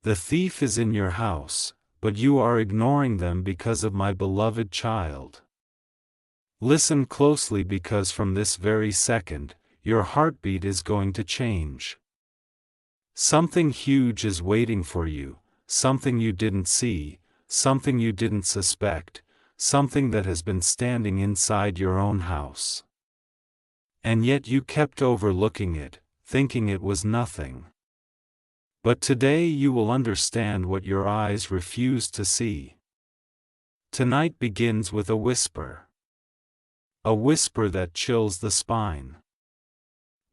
The thief is in your house, but you are ignoring them because of my beloved child. Listen closely, because from this very second, your heartbeat is going to change. Something huge is waiting for you, something you didn't see, something you didn't suspect, something that has been standing inside your own house. And yet you kept overlooking it, thinking it was nothing. But today you will understand what your eyes refused to see. Tonight begins with a whisper. A whisper that chills the spine.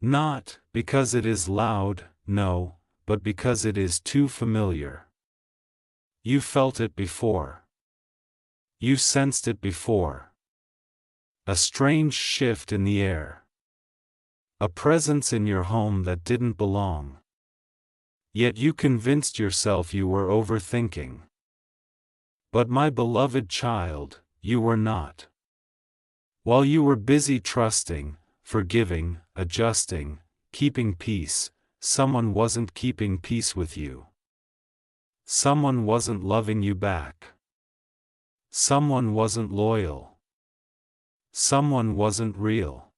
Not because it is loud, no, but because it is too familiar. You felt it before. You sensed it before. A strange shift in the air. A presence in your home that didn't belong. Yet you convinced yourself you were overthinking. But my beloved child, you were not. While you were busy trusting, forgiving, adjusting, keeping peace, someone wasn't keeping peace with you. Someone wasn't loving you back. Someone wasn't loyal. Someone wasn't real.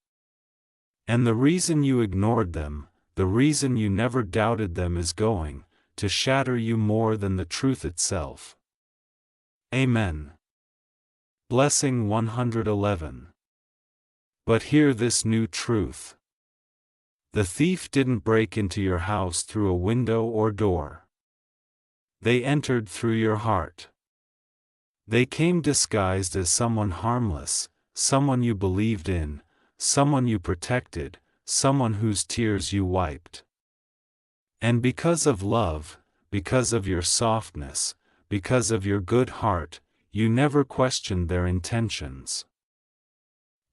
And the reason you ignored them, the reason you never doubted them, is going to shatter you more than the truth itself. Amen. Blessing 111. But hear this new truth. The thief didn't break into your house through a window or door. They entered through your heart. They came disguised as someone harmless, someone you believed in, someone you protected, someone whose tears you wiped. And because of love, because of your softness, because of your good heart, you never questioned their intentions.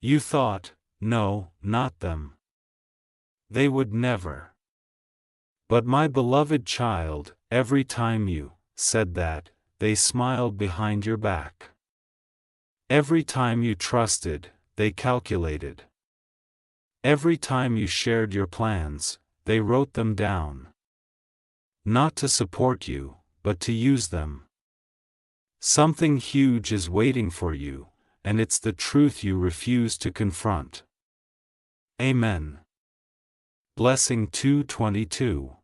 You thought, no, not them. They would never. But my beloved child, every time you said that, they smiled behind your back. Every time you trusted, they calculated. Every time you shared your plans, they wrote them down. Not to support you, but to use them. Something huge is waiting for you, and it's the truth you refuse to confront. Amen. Blessing 222.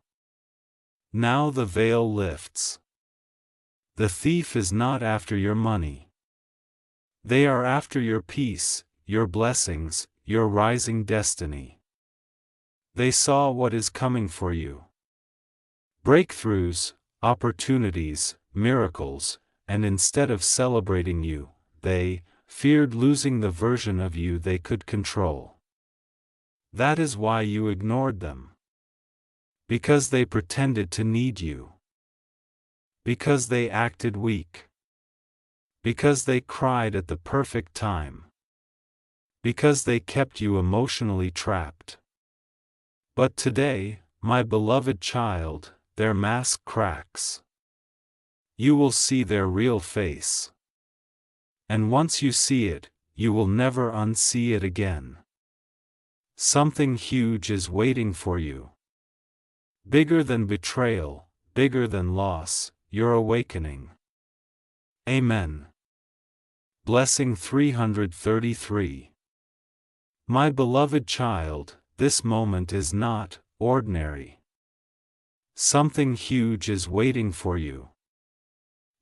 Now the veil lifts. The thief is not after your money. They are after your peace, your blessings, your rising destiny. They saw what is coming for you. Breakthroughs, opportunities, miracles, and instead of celebrating you, they feared losing the version of you they could control. That is why you ignored them. Because they pretended to need you. Because they acted weak. Because they cried at the perfect time. Because they kept you emotionally trapped. But today, my beloved child, their mask cracks. You will see their real face. And once you see it, you will never unsee it again. Something huge is waiting for you. Bigger than betrayal, bigger than loss, your awakening. Amen. Blessing 333. My beloved child, this moment is not ordinary. Something huge is waiting for you.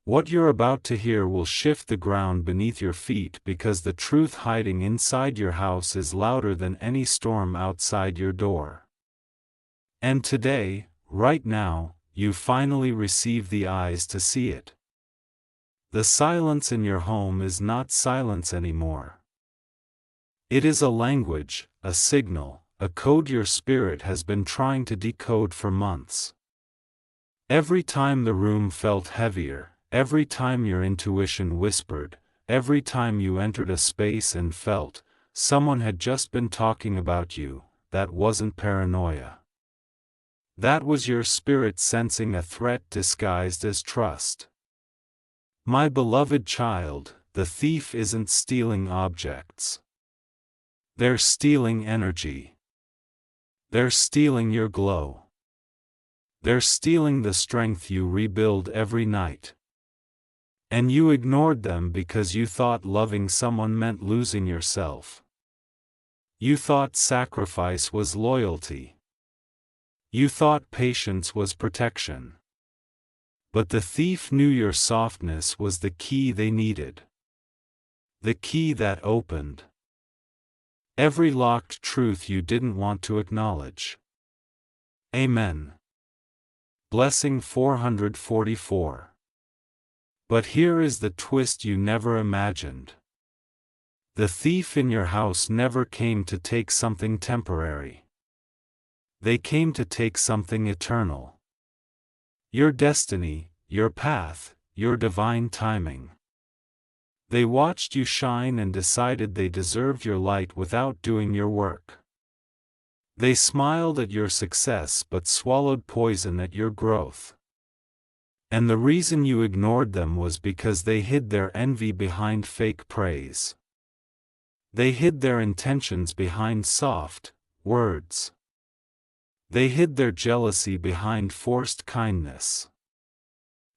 What you're about to hear will shift the ground beneath your feet, because the truth hiding inside your house is louder than any storm outside your door. And today, right now, you finally receive the eyes to see it. The silence in your home is not silence anymore. It is a language, a signal, a code your spirit has been trying to decode for months. Every time the room felt heavier, every time your intuition whispered, every time you entered a space and felt someone had just been talking about you, that wasn't paranoia. That was your spirit sensing a threat disguised as trust. My beloved child, the thief isn't stealing objects. They're stealing energy. They're stealing your glow. They're stealing the strength you rebuild every night. And you ignored them because you thought loving someone meant losing yourself. You thought sacrifice was loyalty. You thought patience was protection. But the thief knew your softness was the key they needed. The key that opened every locked truth you didn't want to acknowledge. Amen. Blessing 444. But here is the twist you never imagined. The thief in your house never came to take something temporary. They came to take something eternal. Your destiny, your path, your divine timing. They watched you shine and decided they deserved your light without doing your work. They smiled at your success but swallowed poison at your growth. And the reason you ignored them was because they hid their envy behind fake praise. They hid their intentions behind soft words. They hid their jealousy behind forced kindness.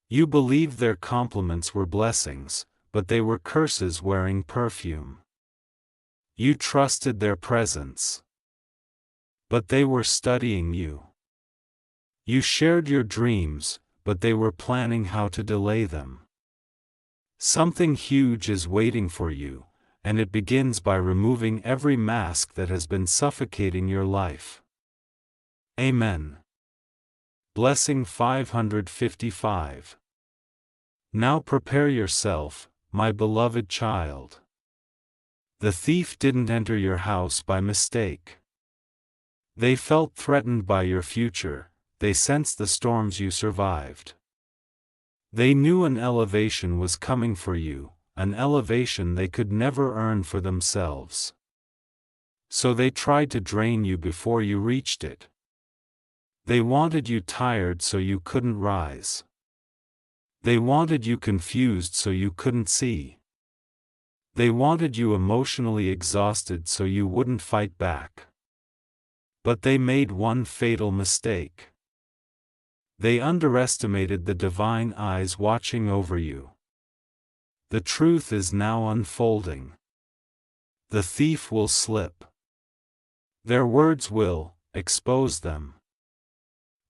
You believed their compliments were blessings, but they were curses wearing perfume. You trusted their presence, but they were studying you. You shared your dreams, but they were planning how to delay them. Something huge is waiting for you, and it begins by removing every mask that has been suffocating your life. Amen. Blessing 555. Now prepare yourself, my beloved child. The thief didn't enter your house by mistake. They felt threatened by your future, they sensed the storms you survived. They knew an elevation was coming for you, an elevation they could never earn for themselves. So they tried to drain you before you reached it. They wanted you tired so you couldn't rise. They wanted you confused so you couldn't see. They wanted you emotionally exhausted so you wouldn't fight back. But they made one fatal mistake. They underestimated the divine eyes watching over you. The truth is now unfolding. The thief will slip. Their words will expose them.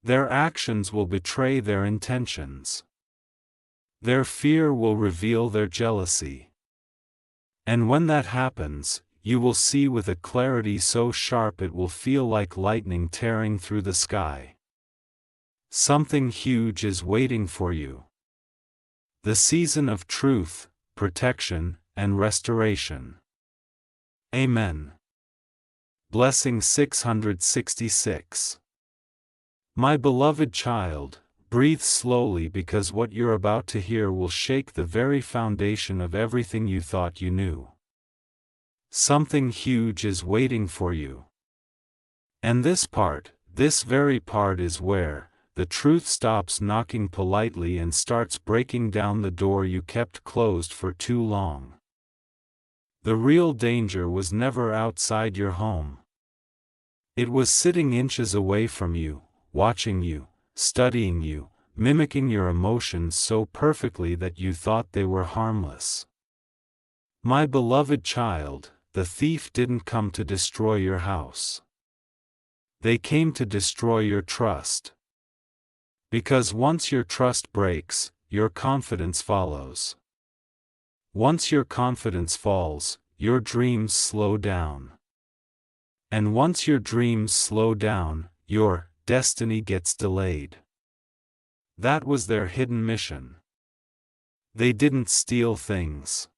Their actions will betray their intentions. Their fear will reveal their jealousy. And when that happens, you will see with a clarity so sharp it will feel like lightning tearing through the sky. Something huge is waiting for you. The season of truth, protection, and restoration. Amen. Blessing 666. My beloved child, breathe slowly because what you're about to hear will shake the very foundation of everything you thought you knew. Something huge is waiting for you. And this very part is where the truth stops knocking politely and starts breaking down the door you kept closed for too long. The real danger was never outside your home. It was sitting inches away from you, watching you, studying you, mimicking your emotions so perfectly that you thought they were harmless. My beloved child, the thief didn't come to destroy your house. They came to destroy your trust. Because once your trust breaks, your confidence follows. Once your confidence falls, your dreams slow down. And once your dreams slow down, your destiny gets delayed. That was their hidden mission. They didn't steal things.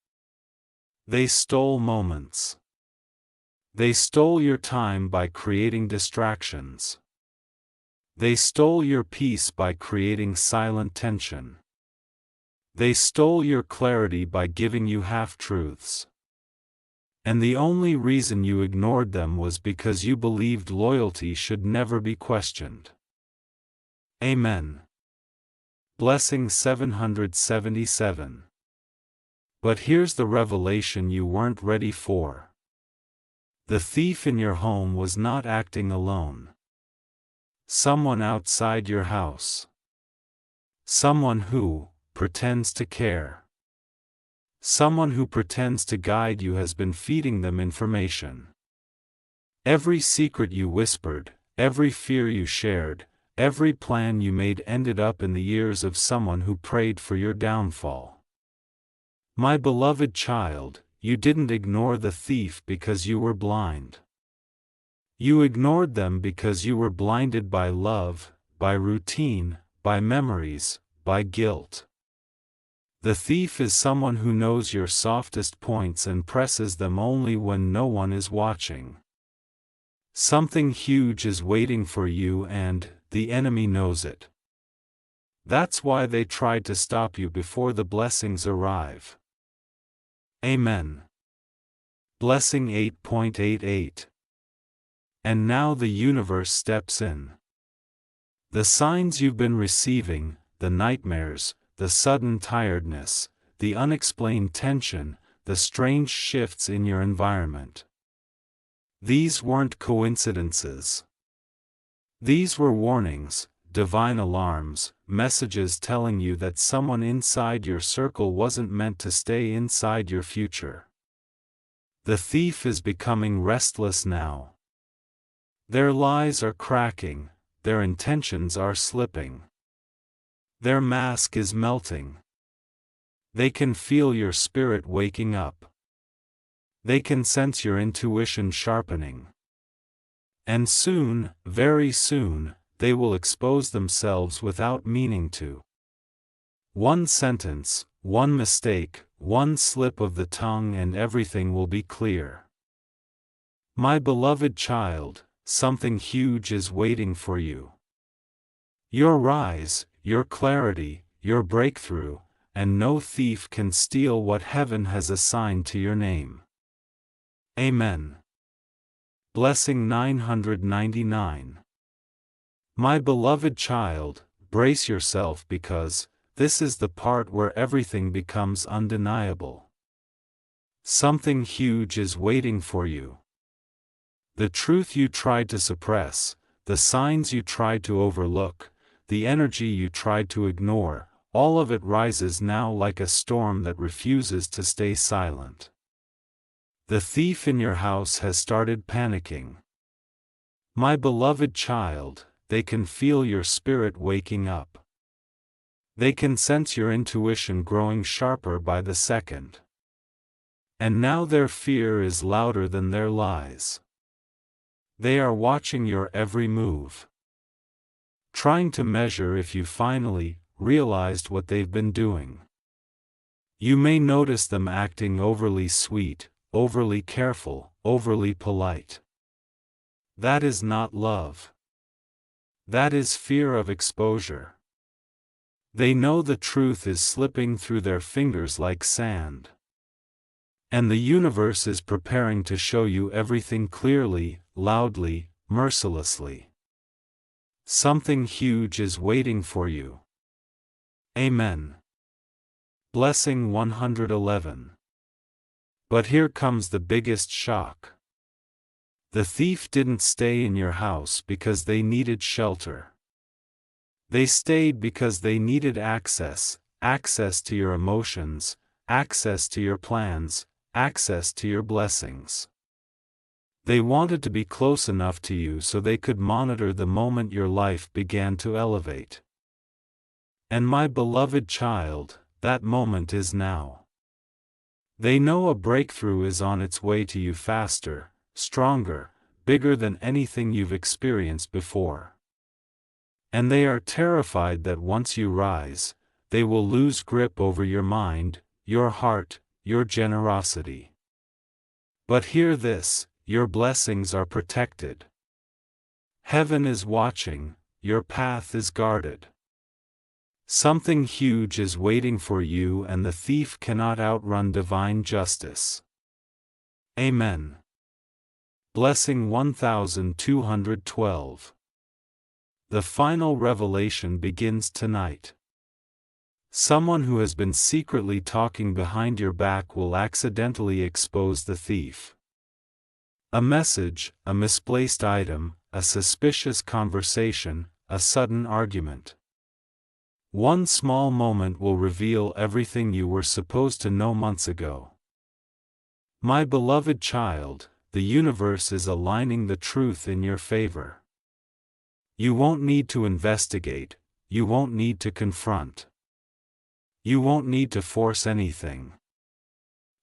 They stole moments. They stole your time by creating distractions. They stole your peace by creating silent tension. They stole your clarity by giving you half-truths. And the only reason you ignored them was because you believed loyalty should never be questioned. Amen. Blessing 777. But here's the revelation you weren't ready for. The thief in your home was not acting alone. Someone outside your house. Someone who pretends to care. Someone who pretends to guide you has been feeding them information. Every secret you whispered, every fear you shared, every plan you made ended up in the ears of someone who prayed for your downfall. My beloved child, you didn't ignore the thief because you were blind. You ignored them because you were blinded by love, by routine, by memories, by guilt. The thief is someone who knows your softest points and presses them only when no one is watching. Something huge is waiting for you and the enemy knows it. That's why they tried to stop you before the blessings arrive. Amen. Blessing 8.88. And now the universe steps in. The signs you've been receiving, the nightmares, the sudden tiredness, the unexplained tension, the strange shifts in your environment. These weren't coincidences. These were warnings, divine alarms, messages telling you that someone inside your circle wasn't meant to stay inside your future. The thief is becoming restless now. Their lies are cracking, their intentions are slipping. Their mask is melting. They can feel your spirit waking up. They can sense your intuition sharpening. And soon, very soon, they will expose themselves without meaning to. One sentence, one mistake, one slip of the tongue and everything will be clear. My beloved child, something huge is waiting for you. Your rise, your clarity, your breakthrough, and no thief can steal what heaven has assigned to your name. Amen. Blessing 999. My beloved child, brace yourself because this is the part where everything becomes undeniable. Something huge is waiting for you. The truth you tried to suppress, the signs you tried to overlook, the energy you tried to ignore, all of it rises now like a storm that refuses to stay silent. The thief in your house has started panicking. My beloved child, they can feel your spirit waking up. They can sense your intuition growing sharper by the second. And now their fear is louder than their lies. They are watching your every move, trying to measure if you finally realized what they've been doing. You may notice them acting overly sweet, overly careful, overly polite. That is not love. That is fear of exposure. They know the truth is slipping through their fingers like sand. And the universe is preparing to show you everything clearly, loudly, mercilessly. Something huge is waiting for you. Amen. Blessing 111. But here comes the biggest shock. The thief didn't stay in your house because they needed shelter. They stayed because they needed access, access to your emotions, access to your plans, access to your blessings. They wanted to be close enough to you so they could monitor the moment your life began to elevate. And my beloved child, that moment is now. They know a breakthrough is on its way to you faster, stronger, bigger than anything you've experienced before. And they are terrified that once you rise, they will lose grip over your mind, your heart, your generosity. But hear this, your blessings are protected. Heaven is watching, your path is guarded. Something huge is waiting for you and the thief cannot outrun divine justice. Amen. Blessing 1212. The final revelation begins tonight. Someone who has been secretly talking behind your back will accidentally expose the thief. A message, a misplaced item, a suspicious conversation, a sudden argument. One small moment will reveal everything you were supposed to know months ago. My beloved child, the universe is aligning the truth in your favor. You won't need to investigate, you won't need to confront. You won't need to force anything.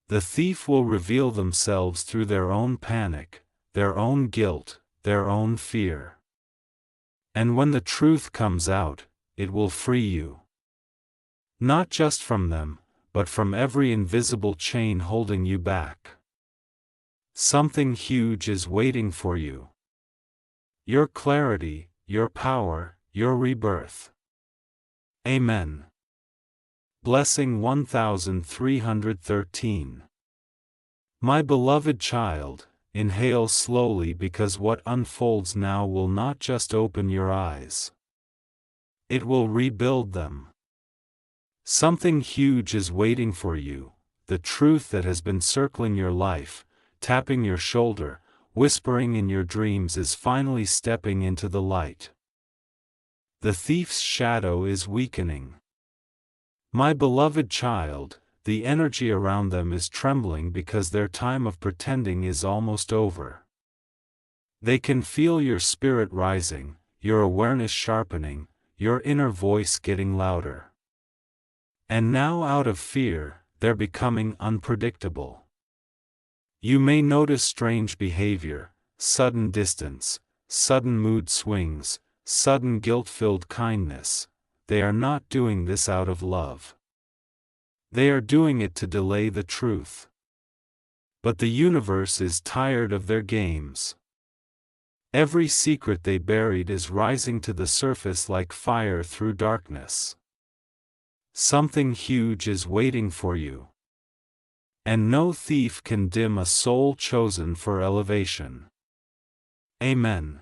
The thief will reveal themselves through their own panic, their own guilt, their own fear. And when the truth comes out, it will free you. Not just from them, but from every invisible chain holding you back. Something huge is waiting for you. Your clarity, your power, your rebirth. Amen. Blessing 1313. My beloved child, inhale slowly because what unfolds now will not just open your eyes. It will rebuild them. Something huge is waiting for you, the truth that has been circling your life, tapping your shoulder, whispering in your dreams is finally stepping into the light. The thief's shadow is weakening. My beloved child, the energy around them is trembling because their time of pretending is almost over. They can feel your spirit rising, your awareness sharpening, your inner voice getting louder. And now out of fear, they're becoming unpredictable. You may notice strange behavior, sudden distance, sudden mood swings, sudden guilt-filled kindness. They are not doing this out of love. They are doing it to delay the truth. But the universe is tired of their games. Every secret they buried is rising to the surface like fire through darkness. Something huge is waiting for you. And no thief can dim a soul chosen for elevation. Amen.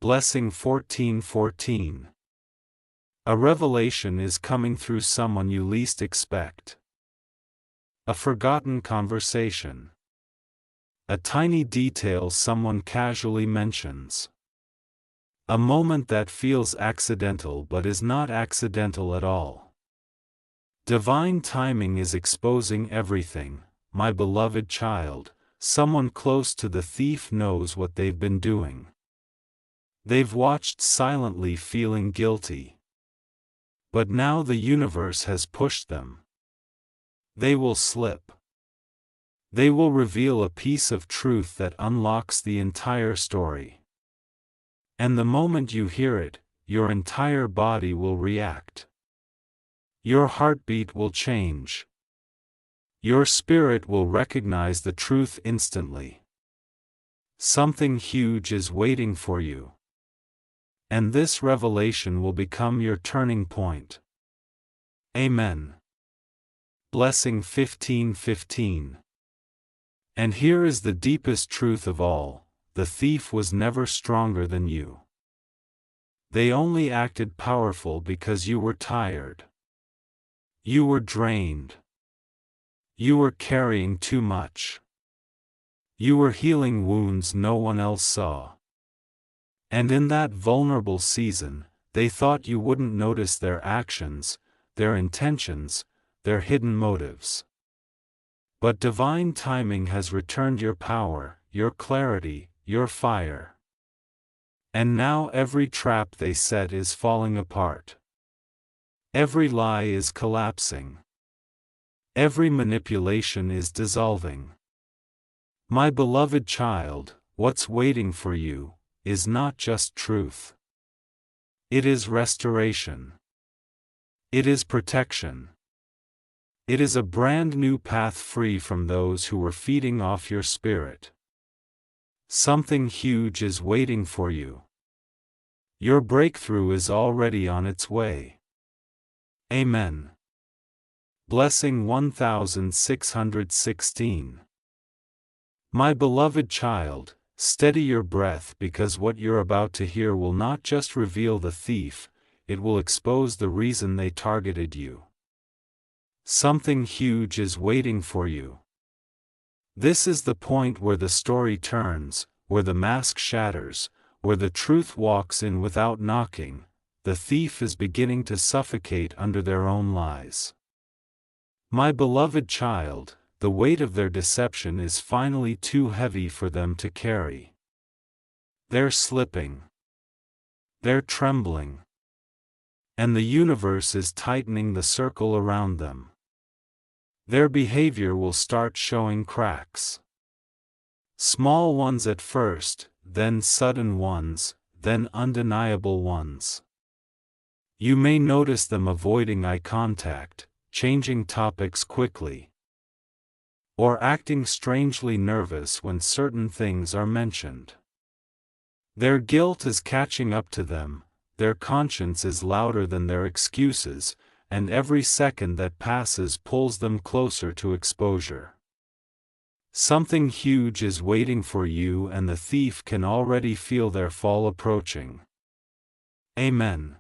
Blessing 1414. A revelation is coming through someone you least expect. A forgotten conversation. A tiny detail someone casually mentions. A moment that feels accidental but is not accidental at all. Divine timing is exposing everything, my beloved child. Someone close to the thief knows what they've been doing. They've watched silently, feeling guilty. But now the universe has pushed them. They will slip. They will reveal a piece of truth that unlocks the entire story. And the moment you hear it, your entire body will react. Your heartbeat will change. Your spirit will recognize the truth instantly. Something huge is waiting for you. And this revelation will become your turning point. Amen. Blessing 1515. And here is the deepest truth of all: the thief was never stronger than you. They only acted powerful because you were tired. You were drained. You were carrying too much. You were healing wounds no one else saw. And in that vulnerable season, they thought you wouldn't notice their actions, their intentions, their hidden motives. But divine timing has returned your power, your clarity, your fire. And now every trap they set is falling apart. Every lie is collapsing. Every manipulation is dissolving. My beloved child, what's waiting for you is not just truth. It is restoration. It is protection. It is a brand new path free from those who were feeding off your spirit. Something huge is waiting for you. Your breakthrough is already on its way. Amen. Blessing 1616. My beloved child, steady your breath because what you're about to hear will not just reveal the thief, it will expose the reason they targeted you. Something huge is waiting for you. This is the point where the story turns, where the mask shatters, where the truth walks in without knocking, the thief is beginning to suffocate under their own lies. My beloved child, the weight of their deception is finally too heavy for them to carry. They're slipping. They're trembling. And the universe is tightening the circle around them. Their behavior will start showing cracks. Small ones at first, then sudden ones, then undeniable ones. You may notice them avoiding eye contact, changing topics quickly, or acting strangely nervous when certain things are mentioned. Their guilt is catching up to them, their conscience is louder than their excuses, and every second that passes pulls them closer to exposure. Something huge is waiting for you, and the thief can already feel their fall approaching. Amen.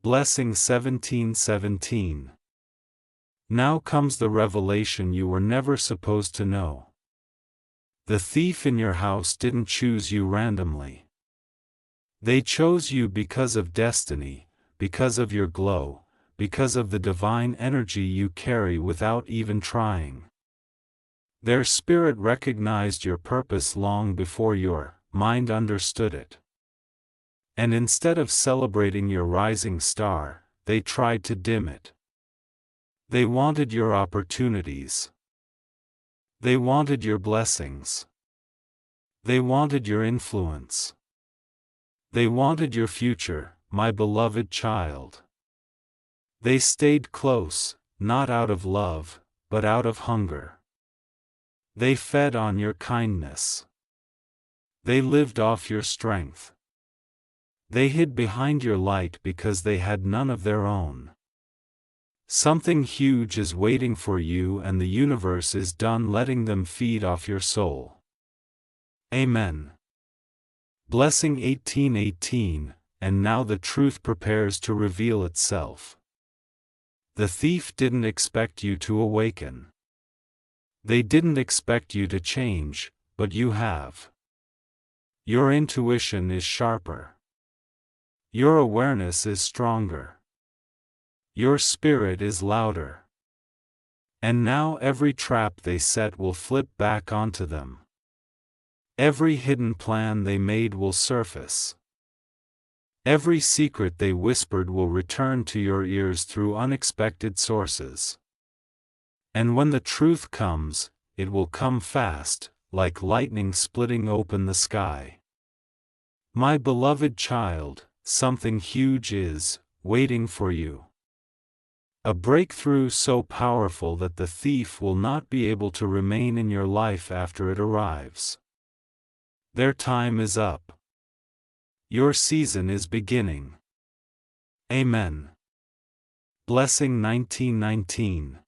Blessing 17:17. Now comes the revelation you were never supposed to know. The thief in your house didn't choose you randomly. They chose you because of destiny, because of your glow, because of the divine energy you carry without even trying. Their spirit recognized your purpose long before your mind understood it. And instead of celebrating your rising star, they tried to dim it. They wanted your opportunities. They wanted your blessings. They wanted your influence. They wanted your future, my beloved child. They stayed close, not out of love, but out of hunger. They fed on your kindness. They lived off your strength. They hid behind your light because they had none of their own. Something huge is waiting for you, and the universe is done letting them feed off your soul. Amen. Blessing 18:18, and now the truth prepares to reveal itself. The thief didn't expect you to awaken. They didn't expect you to change, but you have. Your intuition is sharper. Your awareness is stronger. Your spirit is louder. And now every trap they set will flip back onto them. Every hidden plan they made will surface. Every secret they whispered will return to your ears through unexpected sources. And when the truth comes, it will come fast, like lightning splitting open the sky. My beloved child, something huge is waiting for you. A breakthrough so powerful that the thief will not be able to remain in your life after it arrives. Their time is up. Your season is beginning. Amen. Blessing 19:19.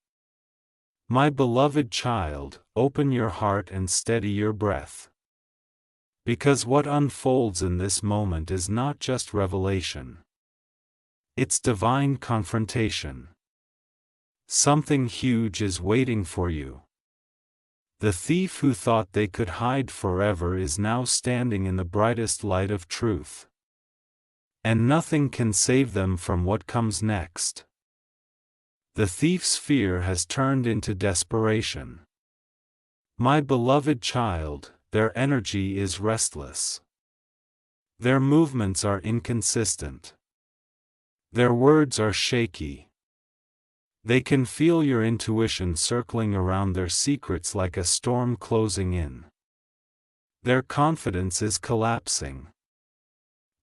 My beloved child, open your heart and steady your breath. Because what unfolds in this moment is not just revelation. It's divine confrontation. Something huge is waiting for you. The thief who thought they could hide forever is now standing in the brightest light of truth. And nothing can save them from what comes next. The thief's fear has turned into desperation. My beloved child, their energy is restless. Their movements are inconsistent. Their words are shaky. They can feel your intuition circling around their secrets like a storm closing in. Their confidence is collapsing.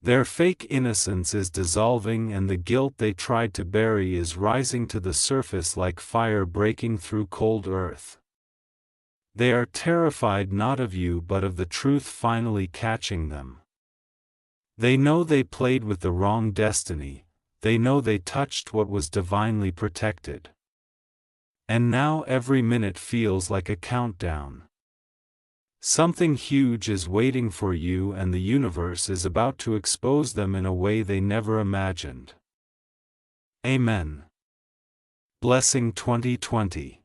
Their fake innocence is dissolving, and the guilt they tried to bury is rising to the surface like fire breaking through cold earth. They are terrified not of you but of the truth finally catching them. They know they played with the wrong destiny, they know they touched what was divinely protected. And now every minute feels like a countdown. Something huge is waiting for you, and the universe is about to expose them in a way they never imagined. Amen. Blessing 2020.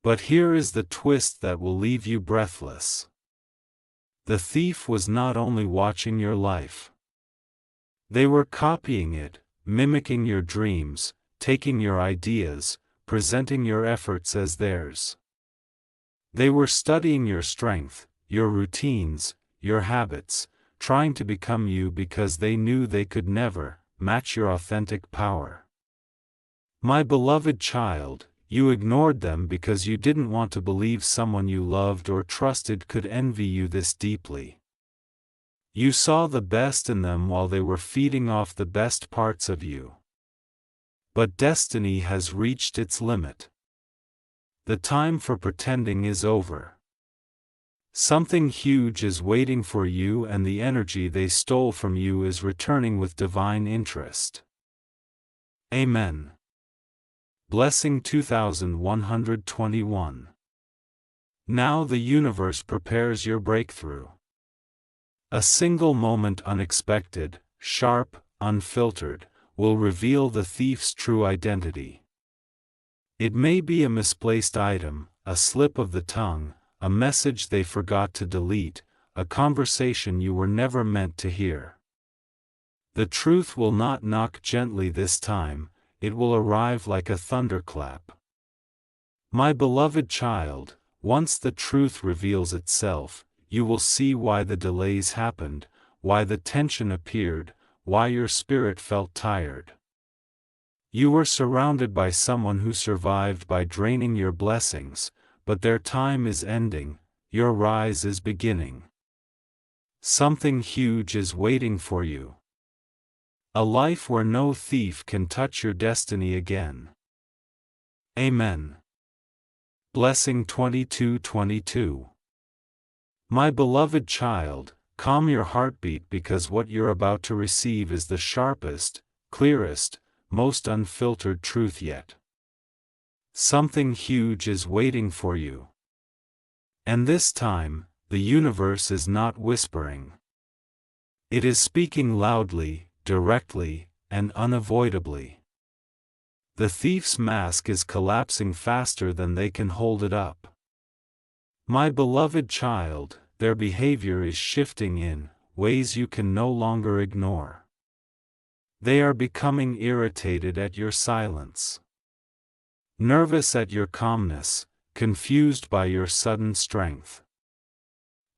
But here is the twist that will leave you breathless. The thief was not only watching your life. They were copying it, mimicking your dreams, taking your ideas, presenting your efforts as theirs. They were studying your strength, your routines, your habits, trying to become you because they knew they could never match your authentic power. My beloved child, you ignored them because you didn't want to believe someone you loved or trusted could envy you this deeply. You saw the best in them while they were feeding off the best parts of you. But destiny has reached its limit. The time for pretending is over. Something huge is waiting for you, and the energy they stole from you is returning with divine interest. Amen. Blessing 2121. Now the universe prepares your breakthrough. A single moment, unexpected, sharp, unfiltered, will reveal the thief's true identity. It may be a misplaced item, a slip of the tongue, a message they forgot to delete, a conversation you were never meant to hear. The truth will not knock gently this time, it will arrive like a thunderclap. My beloved child, once the truth reveals itself, you will see why the delays happened, why the tension appeared, why your spirit felt tired. You were surrounded by someone who survived by draining your blessings, but their time is ending, your rise is beginning. Something huge is waiting for you. A life where no thief can touch your destiny again. Amen. Blessing 2222. My beloved child, calm your heartbeat because what you're about to receive is the sharpest, clearest, most unfiltered truth yet. Something huge is waiting for you. And this time, the universe is not whispering. It is speaking loudly, directly, and unavoidably. The thief's mask is collapsing faster than they can hold it up. My beloved child, their behavior is shifting in ways you can no longer ignore. They are becoming irritated at your silence, nervous at your calmness, confused by your sudden strength.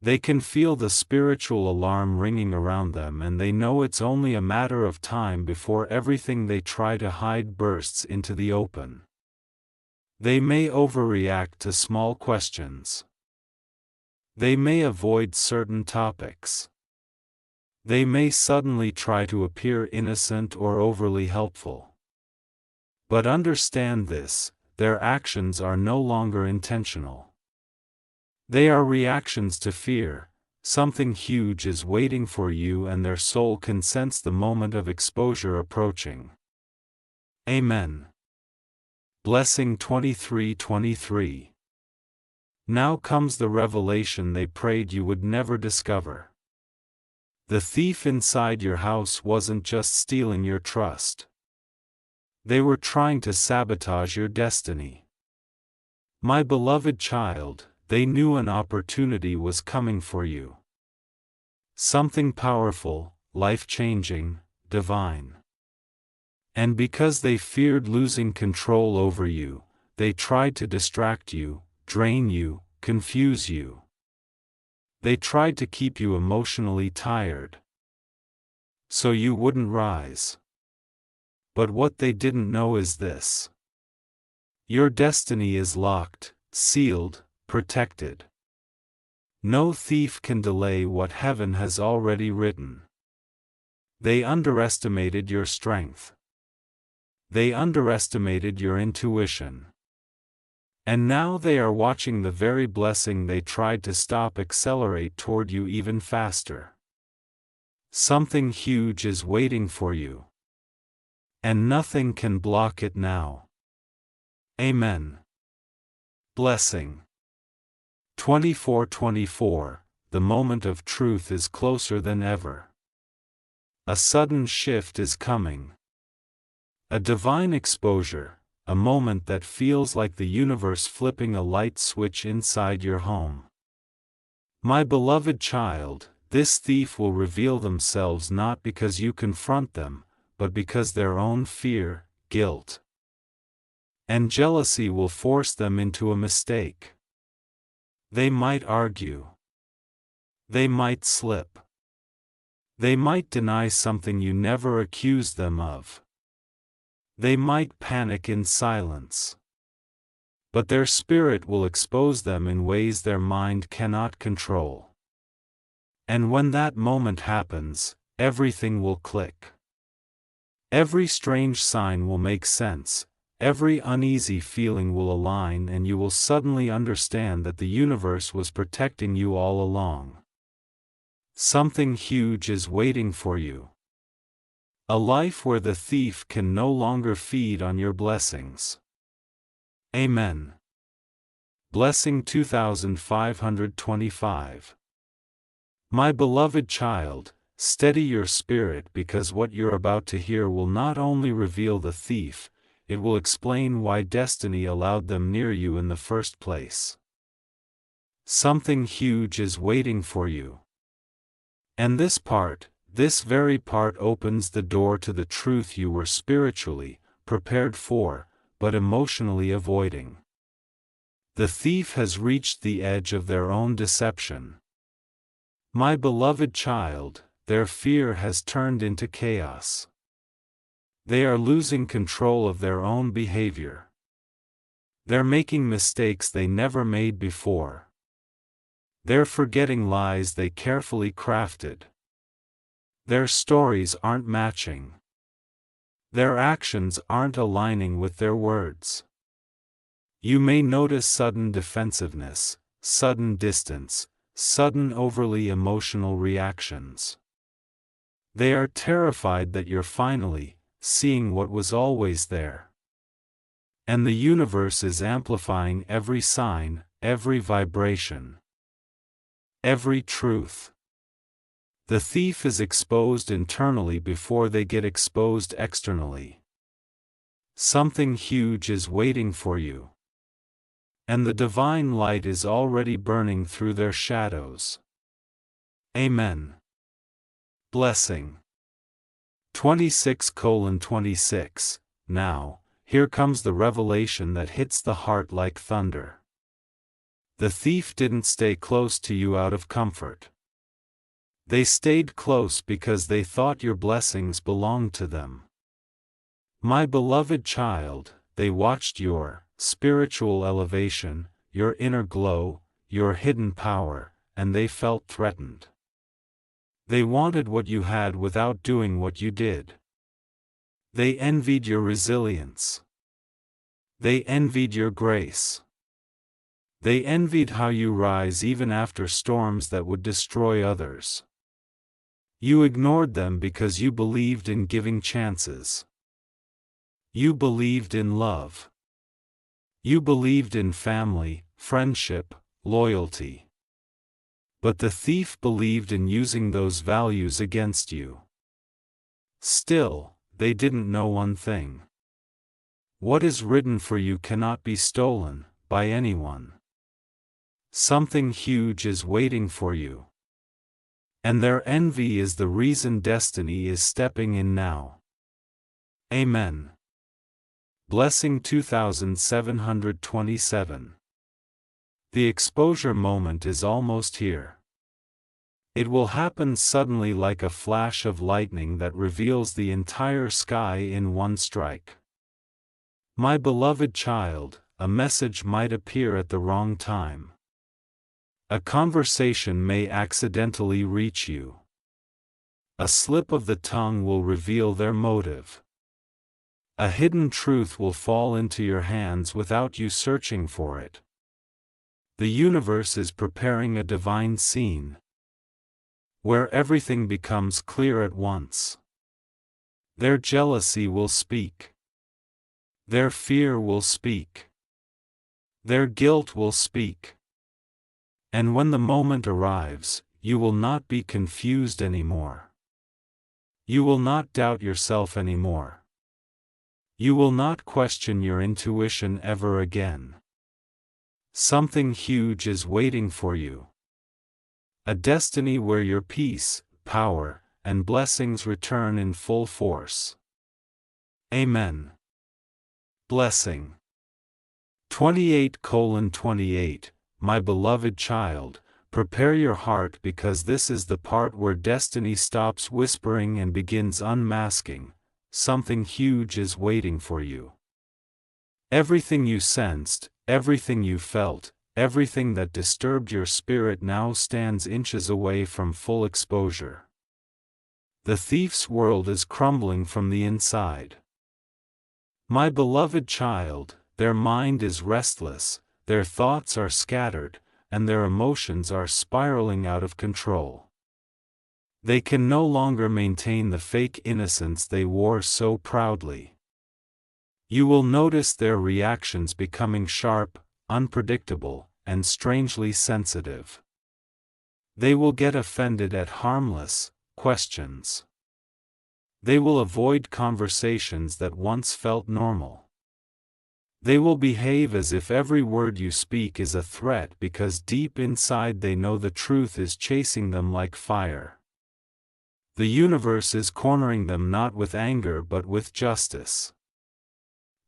They can feel the spiritual alarm ringing around them, and they know it's only a matter of time before everything they try to hide bursts into the open. They may overreact to small questions. They may avoid certain topics. They may suddenly try to appear innocent or overly helpful. But understand this, their actions are no longer intentional. They are reactions to fear. Something huge is waiting for you, and their soul can sense the moment of exposure approaching. Amen. Blessing 2323. Now comes the revelation they prayed you would never discover. The thief inside your house wasn't just stealing your trust. They were trying to sabotage your destiny. My beloved child, they knew an opportunity was coming for you. Something powerful, life-changing, divine. And because they feared losing control over you, they tried to distract you, drain you, confuse you. They tried to keep you emotionally tired, so you wouldn't rise. But what they didn't know is this: your destiny is locked, sealed, protected. No thief can delay what heaven has already written. They underestimated your strength. They underestimated your intuition. And now they are watching the very blessing they tried to stop accelerate toward you even faster. Something huge is waiting for you. And nothing can block it now. Amen. Blessing 2424. The moment of truth is closer than ever. A sudden shift is coming. A divine exposure. A moment that feels like the universe flipping a light switch inside your home. My beloved child, this thief will reveal themselves not because you confront them, but because their own fear, guilt, and jealousy will force them into a mistake. They might argue. They might slip. They might deny something you never accused them of. They might panic in silence. But their spirit will expose them in ways their mind cannot control. And when that moment happens, everything will click. Every strange sign will make sense, every uneasy feeling will align, and you will suddenly understand that the universe was protecting you all along. Something huge is waiting for you. A life where the thief can no longer feed on your blessings. Amen. Blessing 2525. My beloved child, steady your spirit, because what you're about to hear will not only reveal the thief, it will explain why destiny allowed them near you in the first place. Something huge is waiting for you. And this very part opens the door to the truth you were spiritually prepared for, but emotionally avoiding. The thief has reached the edge of their own deception. My beloved child, their fear has turned into chaos. They are losing control of their own behavior. They're making mistakes they never made before. They're forgetting lies they carefully crafted. Their stories aren't matching. Their actions aren't aligning with their words. You may notice sudden defensiveness, sudden distance, sudden overly emotional reactions. They are terrified that you're finally seeing what was always there. And the universe is amplifying every sign, every vibration, every truth. The thief is exposed internally before they get exposed externally. Something huge is waiting for you. And the divine light is already burning through their shadows. Amen. Blessing 26:26. Now, here comes the revelation that hits the heart like thunder. The thief didn't stay close to you out of comfort. They stayed close because they thought your blessings belonged to them. My beloved child, they watched your spiritual elevation, your inner glow, your hidden power, and they felt threatened. They wanted what you had without doing what you did. They envied your resilience. They envied your grace. They envied how you rise even after storms that would destroy others. You ignored them because you believed in giving chances. You believed in love. You believed in family, friendship, loyalty. But the thief believed in using those values against you. Still, they didn't know one thing. What is written for you cannot be stolen by anyone. Something huge is waiting for you. And their envy is the reason destiny is stepping in now. Amen. Blessing 2727. The exposure moment is almost here. It will happen suddenly like a flash of lightning that reveals the entire sky in one strike. My beloved child, a message might appear at the wrong time. A conversation may accidentally reach you. A slip of the tongue will reveal their motive. A hidden truth will fall into your hands without you searching for it. The universe is preparing a divine scene, where everything becomes clear at once. Their jealousy will speak. Their fear will speak. Their guilt will speak. And when the moment arrives, you will not be confused anymore. You will not doubt yourself anymore. You will not question your intuition ever again. Something huge is waiting for you. A destiny where your peace, power, and blessings return in full force. Amen. Blessing. 28:28 My beloved child, prepare your heart because this is the part where destiny stops whispering and begins unmasking. Something huge is waiting for you. Everything you sensed, everything you felt, everything that disturbed your spirit now stands inches away from full exposure. The thief's world is crumbling from the inside. My beloved child, their mind is restless, their thoughts are scattered, and their emotions are spiraling out of control. They can no longer maintain the fake innocence they wore so proudly. You will notice their reactions becoming sharp, unpredictable, and strangely sensitive. They will get offended at harmless questions. They will avoid conversations that once felt normal. They will behave as if every word you speak is a threat because deep inside they know the truth is chasing them like fire. The universe is cornering them not with anger but with justice.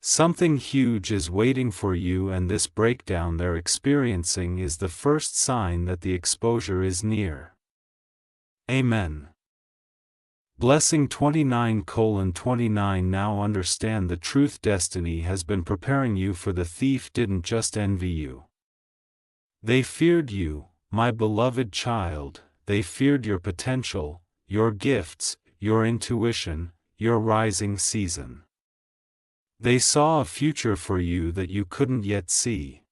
Something huge is waiting for you, and this breakdown they're experiencing is the first sign that the exposure is near. Amen. Blessing 29:29 Now understand the truth. Destiny has been preparing you, for the thief didn't just envy you. They feared you, my beloved child. They feared your potential, your gifts, your intuition, your rising season. They saw a future for you that you couldn't yet see.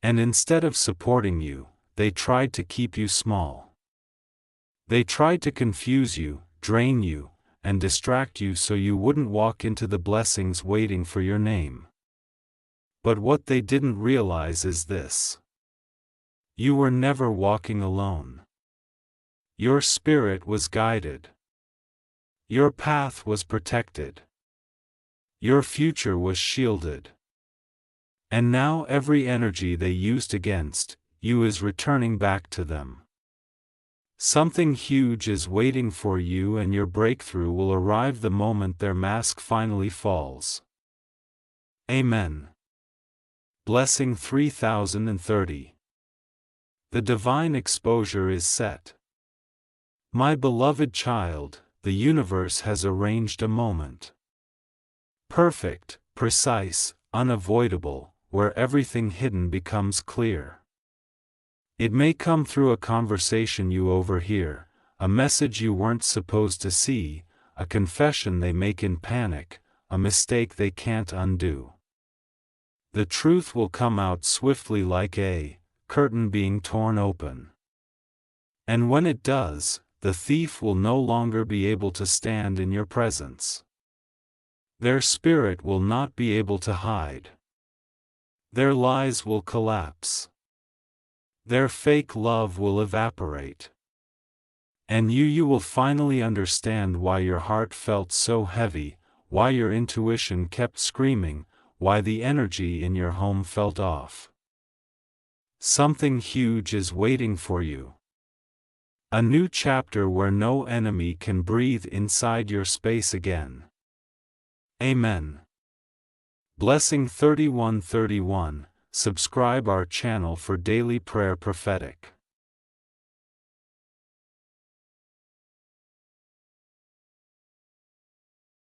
And instead of supporting you, they tried to keep you small. They tried to confuse you, drain you, and distract you so you wouldn't walk into the blessings waiting for your name. But what they didn't realize is this: you were never walking alone. Your spirit was guided. Your path was protected. Your future was shielded. And now every energy they used against you is returning back to them. Something huge is waiting for you, and your breakthrough will arrive the moment their mask finally falls. Amen. Blessing 3030. The divine exposure is set. My beloved child, the universe has arranged a moment. Perfect, precise, unavoidable, where everything hidden becomes clear. It may come through a conversation you overhear, a message you weren't supposed to see, a confession they make in panic, a mistake they can't undo. The truth will come out swiftly like a curtain being torn open. And when it does, the thief will no longer be able to stand in your presence. Their spirit will not be able to hide. Their lies will collapse. Their fake love will evaporate. And you will finally understand why your heart felt so heavy, why your intuition kept screaming, why the energy in your home felt off. Something huge is waiting for you. A new chapter where no enemy can breathe inside your space again. Amen. Blessing 3131. Subscribe our channel for daily prayer prophetic.